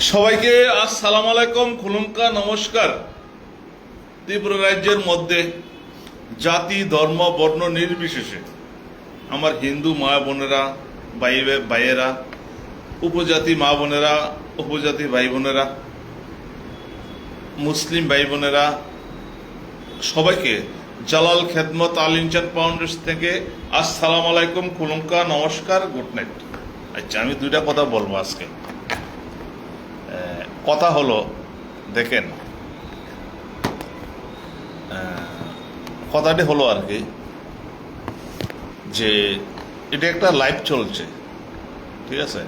সবাইকে আসসালামু আলাইকুম, খুলুমকা নমস্কার। ত্রিপুরা রাজ্যের মধ্যে জাতি ধর্ম বর্ণ নির্বিশেষে আমার হিন্দু মা বোনেরা ভাইয়েরা, উপজাতি মা বোনেরা, উপজাতি ভাই বোনেরা, মুসলিম ভাই বোনেরা, সবাইকে জালাল খেদমত আল ইনসান ফাউন্ডেশন থেকে আসসালামু আলাইকুম, খুলুমকা নমস্কার, গুড নাইট। আচ্ছা, আমি দুইটা কথা বলবো আজকে। কথা হলো, দেখেন, কথাটি হলো আর কি যে এটা একটা লাইভ চলছে, ঠিক আছে?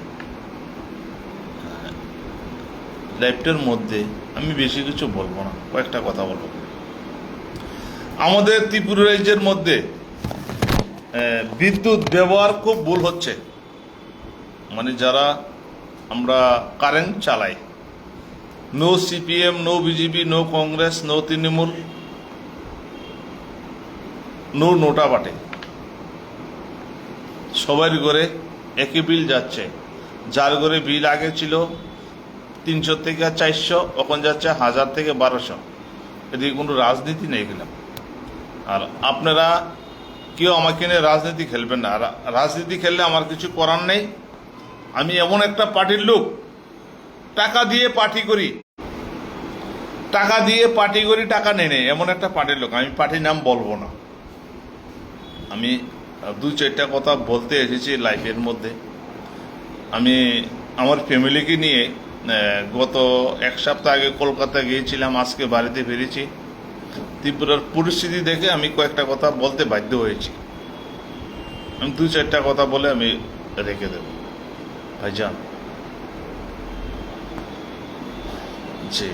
লাইভটার মধ্যে আমি বেশি কিছু বলবো না, কয়েকটা কথা বলবো। আমাদের ত্রিপুরা রাজ্যের মধ্যে বিদ্যুৎ ব্যবহার খুব ভুল হচ্ছে। মানে যারা আমরা কারেন্ট চালাই, no CPM, no BJP, no Congress, no Trinamool, no NOTA বাটে, সবার ঘরে একই বিল যাচ্ছে। যার ঘরে বিল আগে ছিল 300 থেকে 400, এখন যাচ্ছে 1000 থেকে 1200। এদিকে কোনো রাজনীতি নেই গেলাম। আর আপনারা কেউ আমাকে নিয়ে রাজনীতি খেলবেন না। রাজনীতি খেললে আমার কিছু করার নেই। আমি এমন একটা পার্টির লোক, টাকা দিয়ে পার্টি করি, টাকা নেই, এমন একটা পার্টির লোক। আমি পার্টির নাম বলবো না। আমি 2-4টা কথা বলতে এসেছি লাইফের মধ্যে। আমি আমার ফ্যামিলিকে নিয়ে গত 1 সপ্তাহ আগে কলকাতা গিয়েছিলাম, আজকে বাড়িতে ফিরেছি। ত্রিপুরার পরিস্থিতি দেখে আমি কয়েকটা কথা বলতে বাধ্য হয়েছি। আমি 2-4টা কথা বলে আমি রেখে দেব। ভাইজান, যে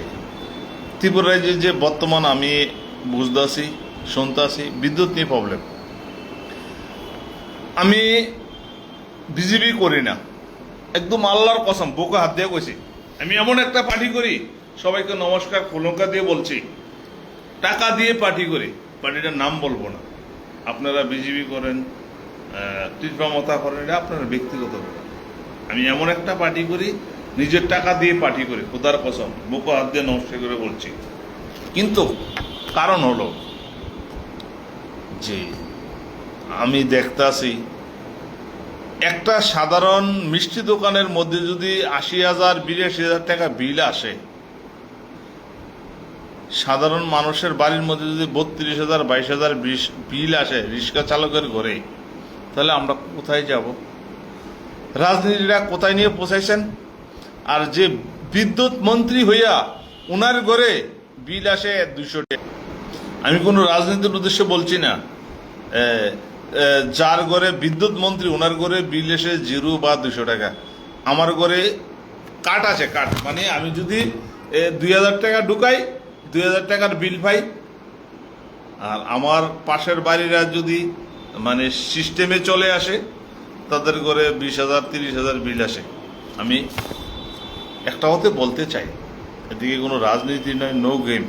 ত্রিপুরা রাজ্যে যে বর্তমান আমি বুঝতেছি, শুনতেছি, বিদ্যুৎ নিয়ে প্রবলেম। আমি বিজেপি করি না, একদম আল্লাহর কসম, বুকে হাত দিয়ে কইছি। আমি এমন একটা পার্টি করি, সবাইকে নমস্কার কলঙ্কা দিয়ে বলছি, টাকা দিয়ে পার্টি করি। পার্টিটার নাম বলবো না। আপনারা বিজেপি করেন, তীব্রমতা করেন, এটা আপনারা ব্যক্তিগত ব্যাপার। আমি এমন একটা পার্টি করি, নিজের টাকা দিয়ে পার্টি করি, খোদার কসম, বুকে হাত দিয়ে নমস্কার করে বলছি। কিন্তু কারণ হলো যে আমি দেখতাছি একটা সাধারণ মিষ্টি দোকানের মধ্যে যদি 80,000 82,000 টাকা বিল আসে, সাধারণ মানুষের বাড়ির মধ্যে যদি 32,000 22,000 বিল আসে রিক্সা চালকের ঘরে, তাহলে আমরা কোথায় যাব? রাজনীতিটা কোথায় নিয়ে পৌঁছাইছেন? আর যে বিদ্যুৎ মন্ত্রী হইয়া ওনার ঘরে বিল আসে 200 টাকা। আমি কোনো রাজনীতির উদ্দেশ্যে বলছি না। যার ঘরে বিদ্যুৎ মন্ত্রী ওনার ঘরে বিল এসে 0 বা 200 টাকা। আমার ঘরে কাট আছে, কাট মানে আমি যদি 2,000 টাকা ঢুকাই, 2,000 টাকার বিল পাই। আর আমার পাশের বাড়িরা যদি মানে সিস্টেমে চলে আসে, তাদের ঘরে 20,000 30,000 বিল আসে। আমি একটা হতে বলতে চাই, এদিকে কোনো রাজনীতি নয়, নো গেম।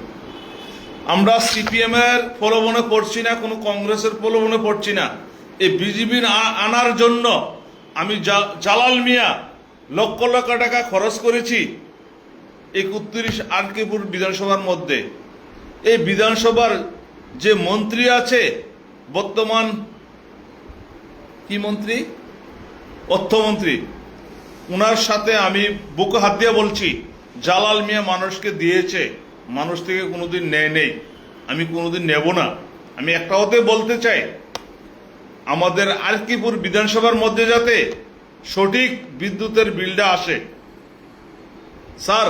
আমরা সিপিএম এর প্রলোভনে পড়ছি না, কোনো কংগ্রেসের প্রলোভনে পড়ছি না। এই বিজেপির আনার জন্য আমি জালাল মিয়া লক্ষ লক্ষ টাকা খরচ করেছি 31 আরকিপুর বিধানসভার মধ্যে। এই বিধানসভার যে মন্ত্রী আছে বর্তমান, কি মন্ত্রী, অর্থমন্ত্রী, ওনার সাথে আমি বুকে হাত দিয়ে বলছি, জালাল মিয়া মানুষকে দিয়েছে, মানুষ থেকে কোনোদিন নেই, আমি কোনোদিন নেব না। আমি একটা হতে বলতে চাই, আমাদের আরকিপুর বিধানসভার মধ্যে যাতে সঠিক বিদ্যুতের বিলটা আসে। স্যার,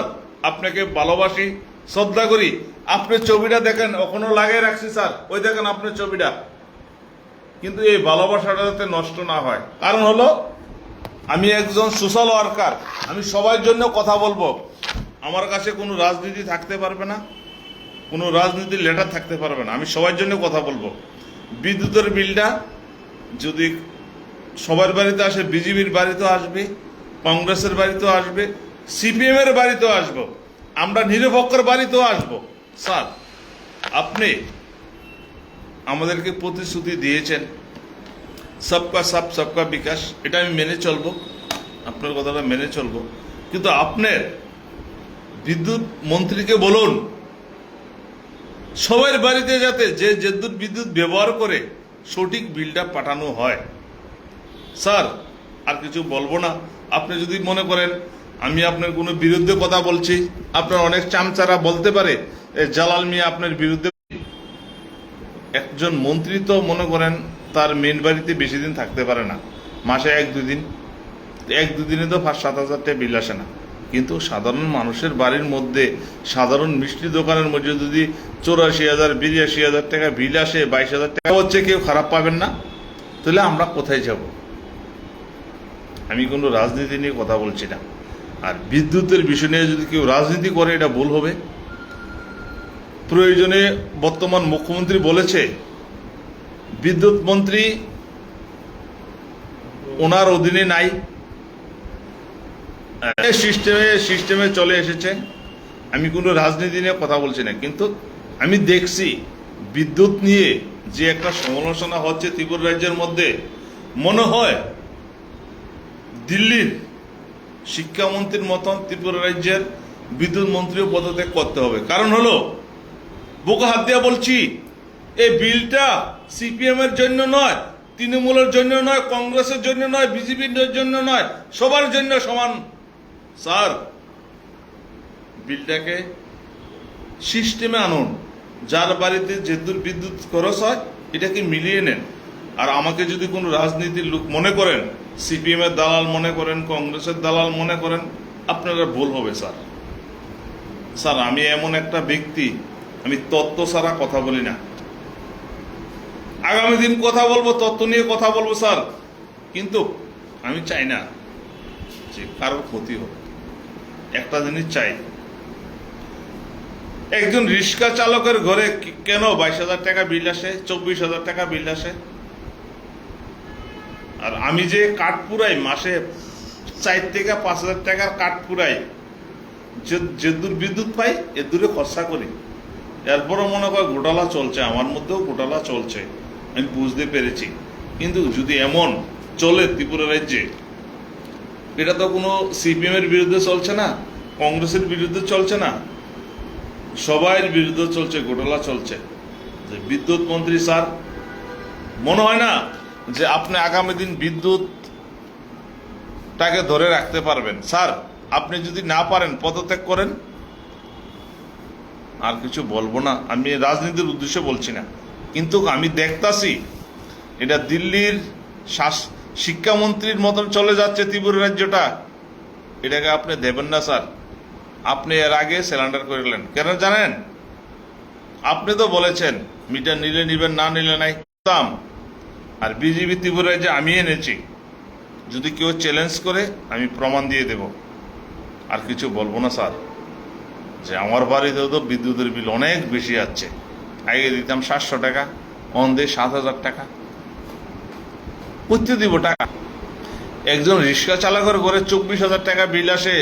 আপনাকে ভালোবাসি, শ্রদ্ধা করি। আপনার ছবিটা দেখেন, এখনো লাগিয়ে রাখছি স্যার, ওই দেখেন আপনার ছবিটা। কিন্তু এই ভালোবাসাটা যাতে নষ্ট না হয়। কারণ হলো আমি একজন সোশ্যাল ওয়ার্কার, আমি সবার জন্য কথা বলবো। আমার কাছে কোনো রাজনীতি থাকতে পারবে না, কোনো রাজনীতির লেটার থাকতে পারবে না। আমি সবার জন্য কথা বলবো। বিদ্যুতের বিলটা যদি সবার বাড়িতে আসে, বিজেপির বাড়িতেও আসবে, কংগ্রেসের বাড়িতেও আসবে, সিপিএম এর বাড়িতেও আসবো, আমরা নিরপেক্ষের বাড়িতেও আসবো। স্যার, আপনি আমাদেরকে প্রতিশ্রুতি দিয়েছেন সবকা সাপ সবকা বিকাশ, এটা আমি মেনে চলবো, আপনার কথাটা মেনে চলবো। কিন্তু আপনার বিদ্যুৎ মন্ত্রীকে বলুন সবার বাড়িতে যাতে যে বিদ্যুৎ ব্যবহার করে সঠিক বিলটা পাঠানো হয়। স্যার আর কিছু বলবো না। আপনি যদি মনে করেন আমি আপনার কোনো বিরুদ্ধে কথা বলছি, আপনার অনেক চামচারা বলতে পারে জালাল মিয়া আপনার বিরুদ্ধে। একজন মন্ত্রী তো মনে করেন তার মেন বাড়িতে বেশি দিন থাকতে পারে না, মাসে 1-2 দিনে তো 5-7 হাজার টাকা বিল আসে না। কিন্তু সাধারণ মানুষের বাড়ির মধ্যে সাধারণ মিষ্টি দোকানের মধ্যে যদি 84,000 82,000 টাকা বিল আসে, 22,000 টাকা হচ্ছে, কেউ খারাপ পাবেন না? তাহলে আমরা কোথায় যাব? আমি কোনো রাজনীতি নিয়ে কথা বলছি না। আর বিদ্যুতের বিষয় নিয়ে যদি কেউ রাজনীতি করে এটা ভুল হবে। প্রয়োজনে বর্তমান মুখ্যমন্ত্রী বলেছে বিদ্যুৎ মন্ত্রী ওনার অধীনে নাই, সিস্টেমে চলে এসেছে। আমি কোনো রাজনীতি নিয়ে কথা বলছি না, কিন্তু আমি দেখছি বিদ্যুৎ নিয়ে যে একটা সমালোচনা হচ্ছে ত্রিপুরা রাজ্যের মধ্যে, মনে হয় দিল্লির শিক্ষামন্ত্রীর মতন ত্রিপুরা রাজ্যের বিদ্যুৎ মন্ত্রীও পদত্যাগ করতে হবে। কারণ হলো, বুকে হাত দিয়ে বলছি, এই বিলটা সিপিএম এর জন্য নয়, তৃণমূলের জন্য নয়, কংগ্রেসের জন্য নয়, বিজেপির জন্য নয়, সবার জন্য সমান। স্যার বিলটাকে সিস্টেমে আনুন, যার বাড়িতে যেদূর বিদ্যুৎ খরচ হয় এটাকে মিলিয়ে নেন। আর আমাকে যদি কোনো রাজনীতির লোক মনে করেন, সিপিএম এর দালাল মনে করেন, কংগ্রেসের দালাল মনে করেন, আপনারা ভুল হবে। স্যার আমি এমন একটা ব্যক্তি, আমি তত্ত্ব ছাড়া কথা বলি না। আগামী দিন কথা বলবো, তত্ত্ব নিয়ে কথা বলবো স্যার, কিন্তু আমি চাই না যে কারোর ক্ষতি হোক। একটা জিনিস চাই, একজন রিক্সা চালকের ঘরে কেন 22,000 টাকা বিল আসে, 24,000 টাকা বিল আসে? আর আমি যে কাঠ পুরাই, মাসে 4 থেকে 5,000 টাকার কাঠ পুরাই, যে দূর বিদ্যুৎ পাই এ দূরে খরচা করি। এরপরও মনে কর ঘোটালা চলছে, আমার মধ্যেও ঘোটালা চলছে, আমি বুঝতে পেরেছি। কিন্তু যদি এমন চলে ত্রিপুরা রাজ্যে, এটা তো কোনো সিপিএম এর বিরুদ্ধে চলছে না, কংগ্রেসের বিরুদ্ধে চলছে না, সবার বিরুদ্ধে চলছে, ঘোটালা চলছে। যে বিদ্যুৎ মন্ত্রী স্যার, মনে হয় না যে আপনি আগামী দিন বিদ্যুৎটাকে ধরে রাখতে পারবেন। স্যার আপনি যদি না পারেন পদত্যাগ করেন। আর কিছু বলবো না, আমি রাজনীতির উদ্দেশ্যে বলছি না, কিন্তু আমি দেখতাছি এটা দিল্লির শিক্ষামন্ত্রীর মতন চলে যাচ্ছে ত্রিপুরা রাজ্যটা। এটাকে আপনি দেবেন না স্যার। আপনি এর আগে সিলিন্ডার করলেন কেন জানেন? আপনি তো বলেছেন মিটার নিলে নিবেন, না নিলে নাই। আর বিজেপি ত্রিপুরা রাজ্যে আমি এনেছি, যদি কেউ চ্যালেঞ্জ করে আমি প্রমাণ দিয়ে দেব। আর কিছু বলবো না স্যার। যে আমার বাড়িতেও তো বিদ্যুতের বিল অনেক বেশি আসছে। আগে দিতাম 700 টাকা, অন দিয়ে 7,000 টাকা। করতে দিব টাকা? একজন রিক্সা চালকের ঘরে 24,000 টাকা বিল আসে।